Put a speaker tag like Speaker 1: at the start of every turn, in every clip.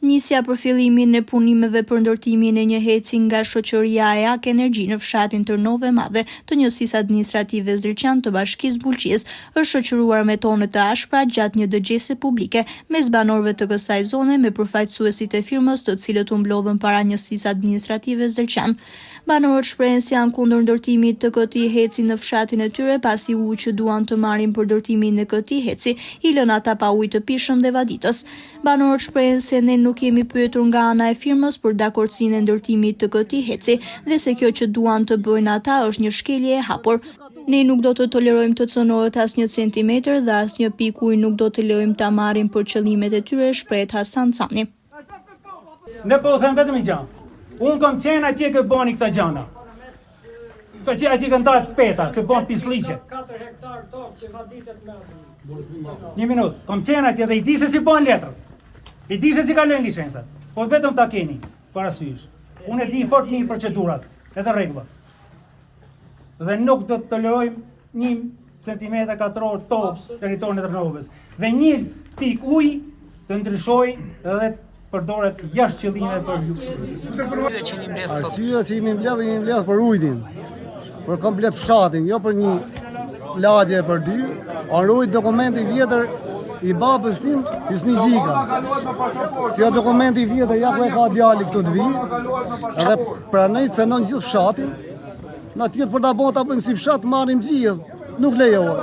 Speaker 1: Nisja për fillimin e punimeve për ndërtimin e një heci nga shoqëria EAK Energji në fshatin Tërnove Madhe të njësisë administrative Zërqan të Bashkisë Bulqis është shoqëruar me tone të ashpra gjatë një dëgjese publike mes banorëve të kësaj zone me përfaqësuesit e firmës të cilët u mblodhën para njësisë administrative Zërqan. Banorët shprehen se janë kundër ndërtimit të këtij heci në fshatin e tyre pasi ujë që duan të marrin për ndërtimin e këtij heci i lën ata pa ujë të pishëm dhe vaditës. Banorët shprehen se ne nuk kemi pyetur nga ana e firmës për dakordsinë e ndërtimit të këtij heci dhe se kjo që duan të bëjnë ata është një shkelje e hapur. Ne nuk do të tolerojmë të cënohet asnjë centimetër dhe asnjë pikë ujë nuk do të lejojmë ta marrin për qëllimet e tyre, shpreh Hasan Cani.
Speaker 2: Ne po them vetëm një gjë. Unë kam qenë atje që bani këta gjana. Ka qenë atje që ndahet peta, që bën pisliqe.
Speaker 3: 4 hektar tokë që vaditet me atë.
Speaker 2: Një minutë, kam qenë atje dhe i di se si bën letër. I di se si kalojnë licensat. Po vetëm ta keni parasysh. Unë e di fort mirë procedurat, edhe rregullat. Dhe nuk do të tolerojmë 1 centimetër katror tokë territorin e Tërnovës. Dhe 1 pikë ujë të ndryshojë edhe përdoret jashtë qëllimeve për
Speaker 4: arsyeja që jemi mbledh për ujin, për komplet fshatin, jo për një lagje për 2, arrojt dokumenti vjetër i babës tim, Hysni Gjika. Si dokumenti vjetër ja ku e ka djali këtu të vi, edhe pranej cënon gjithë fshatin, na tjetë për ta bëjmë si fshat marrim gjithë, nuk lejohet.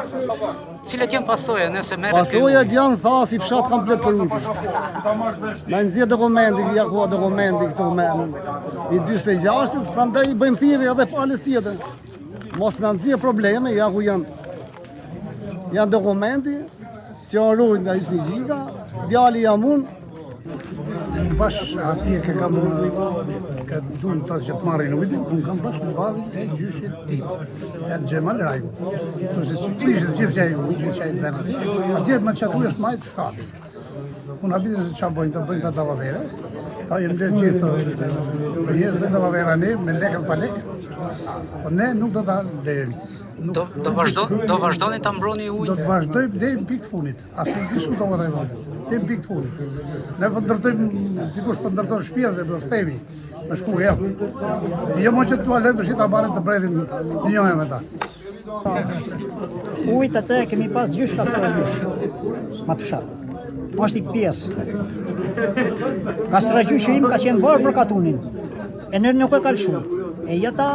Speaker 5: Cilat janë pasojat nëse merret?
Speaker 4: Pasojat janë tha si fshat komplet për ujë. Na nxjerr dokumenti, ja ku dokumenti këtu me i 46-s, prandaj i bëjmë thirrje edhe palës tjetër. Mos na nxjerr probleme, ja ku janë dokumenti që arrojnë nga Hysni Gjika, djali jam unë.
Speaker 6: Bash atje që kam që duhet të që të marrin ujin, unë kam bash në vadin e gjyshit tim. Janë Gjemal Rajku. Tu se surprizë gjithë që ai vjen. Atje më çatu është më të shkati. Unë habitë se çfarë bëjnë ta dallavere. Ta jenë dhe gjithë për jetë dhe dallavera ne me lekën pa lekë. Po ne nuk do ta lejmë.
Speaker 5: Do vazhdoni ta mbroni ujin?
Speaker 6: Do të vazhdojmë deri në pikë të fundit. Asnjë diskutohet ai vonë. Deri në pikë të fundit. Ne po ndërtojmë dikush po ndërton shtëpi dhe do të themi me shku jam. Jo më që tualet për ta marrën të bredhin dinjojë me ta.
Speaker 7: Ujtë atë kemi pas gjysh kastrë gjysh, ma të fshat. Ashtë i pjesë. Kastrë gjysh im ka qenë varë për katunin. E nërë nuk e kalëshu. E jeta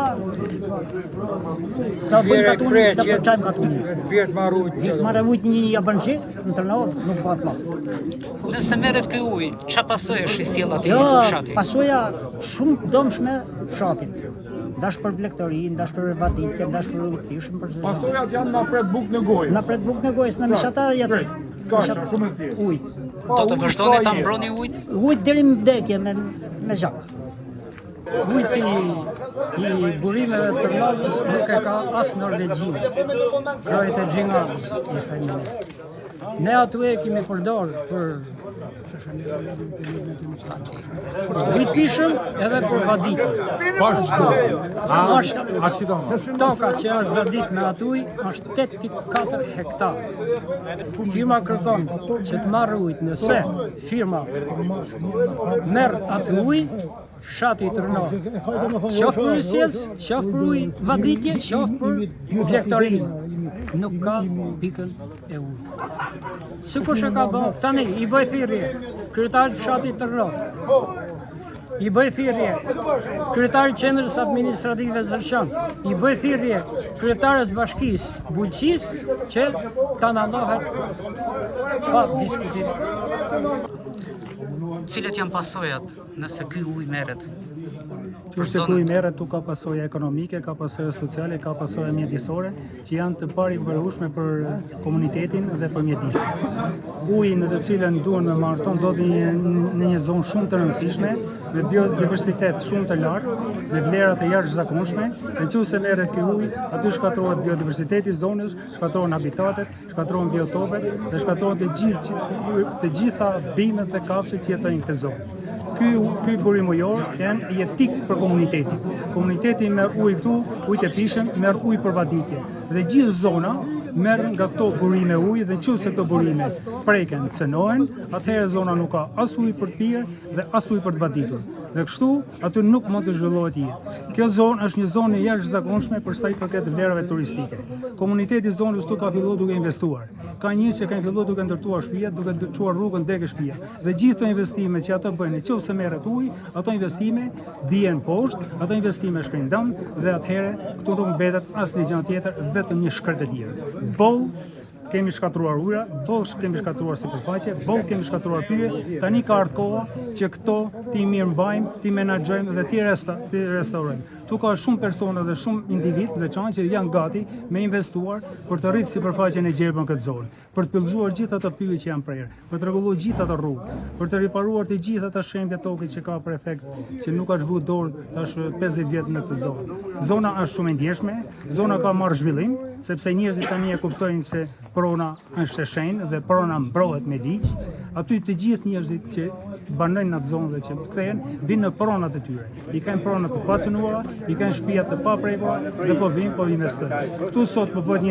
Speaker 7: ta bëjmë katunin, ta përqajmë katunin.
Speaker 3: Vjetë marrë ujtë.
Speaker 7: Vjetë marrë ujtë një jabanxhi, në Tërnovë, nuk bëhat ma.
Speaker 5: Nëse merret ky ujë, çfarë pasojë është i sjell aty
Speaker 7: në
Speaker 5: fshati?
Speaker 7: Pasoja shumë dëmshme fshatit. Dash për blegtorin, dash për vaditje, dash për udhëtishëm për
Speaker 3: Pasojat janë na pret bukë në gojë.
Speaker 7: na pret bukë në gojë, na mishata jetë.
Speaker 3: Kasha, shumë e thjeshtë.
Speaker 7: Ujë.
Speaker 5: Do të vazhdoni ta mbroni ujin?
Speaker 7: Ujtë deri në vdekje me zhak.
Speaker 3: Ujti i burimeve të Tërnovës nuk e ka as Norvegjia. Krajët e Xhingarës, i thënë. Ne atu e kemi përdorë për pishëm edhe për vaditje. Toka që është vadit me atuj është 8.4 hektar. Firma kërkon që të marrë ujtë nëse firma merr atë ujë, fshati i Tërnovë. Qoftë për ujësjelës, qoftë për ujë vaditje, qoftë për blegtorinë. Nuk ka pikën e ujë. Sikush e ka bërë, tani i bëj thirrje kryetarit fshatit Tërnovë. I bëj thirrje kryetarit qendrës administrative Zërqan. I bëj thirrje kryetarës bashkisë Bulqis që ta ndalohet pa diskutim.
Speaker 5: Cilat janë pasojat nëse ky ujë merret?
Speaker 3: Nëse ky ujë merret, ka pasoja ekonomike, ka pasoja sociale, ka pasoja mjedisore, që janë të paripërshme për komunitetin dhe për mjedisin. Uji në të cilën duhen me marton do të në një zonë shumë të rëndësishme, me biodiversitet shumë të lartë, me vlera të jashtëzakonshme. Nëse merret ky ujë, aty shkatërrohet biodiversiteti i zonës, shkatërrohen habitatet, shkatërrohen biotopet dhe shkatërrohen të gjitha bimët dhe kafshët që jetojnë në këtë zonë. Ky burim ujor janë jetik për komunitetin. Komuniteti merr ujë këtu, ujë të pishëm, merr ujë për vaditje. Dhe gjithë zona
Speaker 2: merr nga këto burime ujë dhe nëse këto burime preken, cënohen, atëherë zona nuk ka as ujë për të pirë dhe as ujë për të vaditur. Dhe kështu aty nuk mund të zhvillohet jetë. Kjo zonë është një zonë e jashtëzakonshme për sa i përket vlerave turistike. Komuniteti i zonës këtu ka filluar duke investuar. Ka njerëz që kanë filluar duke ndërtuar shtëpia, duke çuar rrugën deri shtëpia. Dhe gjithë këto investime që ato bëjnë, nëse merret ujë, ato investime bien poshtë, ato investime shkojnë dëm dhe atëherë këtu nuk mbetet asnjë gjë tjetër, vetëm një shkret e tjerë. Boll kemi shkatruar ujra, boll kemi shkatruar sipërfaqe, boll kemi shkatruar pyje, tani ka ardhur koha që këto ti mirë mbajmë, ti menaxhojmë dhe ti restaurojmë. Tu ka shumë persona dhe shumë individ të veçantë që janë gati me investuar për të rritur sipërfaqen e gjerë në këtë zonë, për të pëllzuar gjithë ato pyje që janë prerë, për të rregulluar gjithë ato rrugë, për të riparuar të gjithë ato shembje tokë që ka për efekt që nuk ka zhvuar dorë tash 50 vjet në këtë zonë. Zona është shumë e ndjeshme, zona ka marrë zhvillim, sepse njerëzit tani e kuptojnë se prona është e shenjtë dhe prona mbrohet me ligj. Aty të gjithë njerëzit që banojnë në atë zonë dhe që kthehen vinë në pronat e tyre. I kanë pronat të pacënuara, i kanë shtëpia të paprekura dhe po vinë po investojnë. Këtu sot po bëhet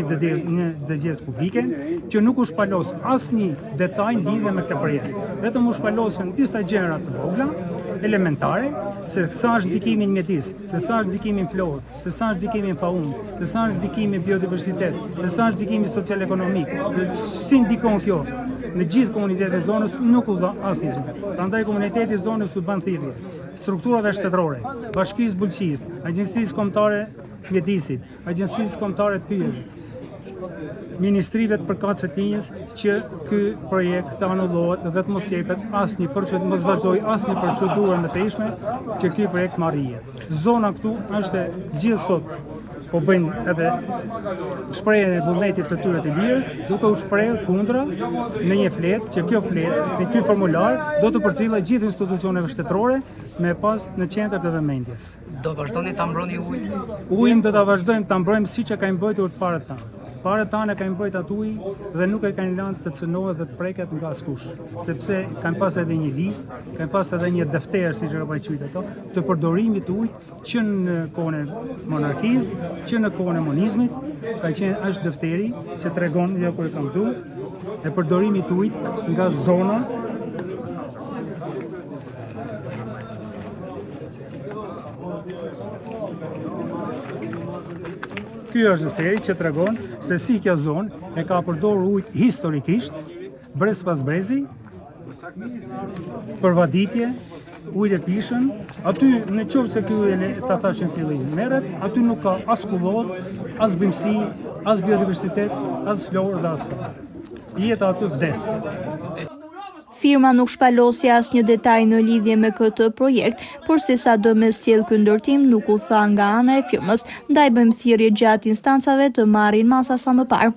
Speaker 2: një dëgjesë publike që nuk u shpalos asnjë detaj lidhje me këtë projekt. Vetëm u shpalosën disa gjëra të vogla, elementare, se sa është ndikimi në mjedis, se sa është ndikimi në florë, se sa është ndikimi në faunë, se sa është ndikimi në biodiversitet, se sa është ndikimi social-ekonomik, dhe si ndikon kjo në gjithë komunitetin e zonës nuk u dha asnjë. Prandaj komuniteti i zonës u bën thirrje strukturave shtetërore, Bashkisë Bulqisë, Agjencisë Kombëtare të Mjedisit, Agjencisë Kombëtare të Pyjeve, ministrive të përkatëse të linjës që ky projekt të anullohet dhe të mos jepet asnjë procedurë, mos vazhdoj asnjë procedurë më të ishme që ky projekt marrë. Zona këtu është gjithë sot po bëjnë edhe shprehjen e vullnetit të tyre të lirë, duke u shprehur kundra në një fletë që kjo fletë, në ky formular do të përcjellet gjithë institucioneve shtetërore me pas në qendër të vëmendjes.
Speaker 5: Do vazhdoni ta mbroni ujin?
Speaker 2: Ujin do ta vazhdojmë ta mbrojmë siç e kanë bërë parët tanë. Parët tanë e kanë bërë atë ujë dhe nuk e kanë lënë të cënohet dhe të preket nga askush, sepse kanë pas edhe një listë, kanë pas edhe një defter, siç e quajnë ato, të përdorimit të ujit që në kohën e monarkisë, që në kohën e monizmit, ka qenë është defteri që tregon jo kur e kam këtu, e përdorimit të ujit nga zona Ky është defteri që tregon se si kjo zonë e ka përdorur ujë historikisht, brez pas brezi, për vaditje, ujë e pishën. Aty në qoftë se ky ujë ta thashë në fillim merret, aty nuk ka as kullor, as bimësi, as biodiversitet, as florë dhe as fauna. Jeta aty vdes.
Speaker 1: Firma nuk shpalosi asnjë detaj në lidhje me këtë projekt, por se sa do me sjellë ky ndërtim nuk u tha nga ana e firmës, ndaj bëjmë thirrje gjatë instancave të marrin masa sa më parë.